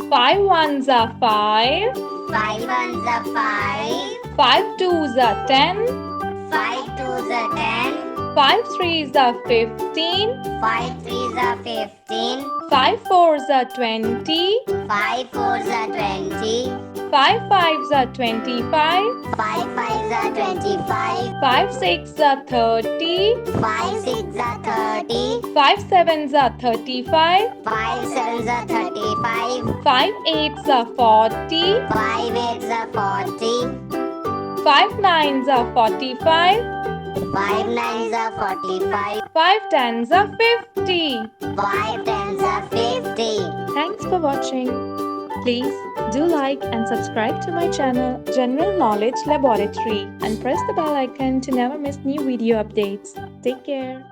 5 ones are 5. 5 ones are 5. 5 twos are 10. 5 twos are 10. 5 threes are 15. 5 threes are 15. 5 fours are 20. 5 fours are 20. 5 fives are 25. 5 fives are 25. 5 six are 30. 5 6 are 30. 5 sevens are 35. 5 sevens are 35. 5 eights are 40. 5 eights are 40. 5 nines are 45. 5 nines are 45. 5 tens are 50. 5 tens are 50. Thanks for watching. Please do like and subscribe to my channel General Knowledge Laboratory and press the bell icon to never miss new video updates. Take care.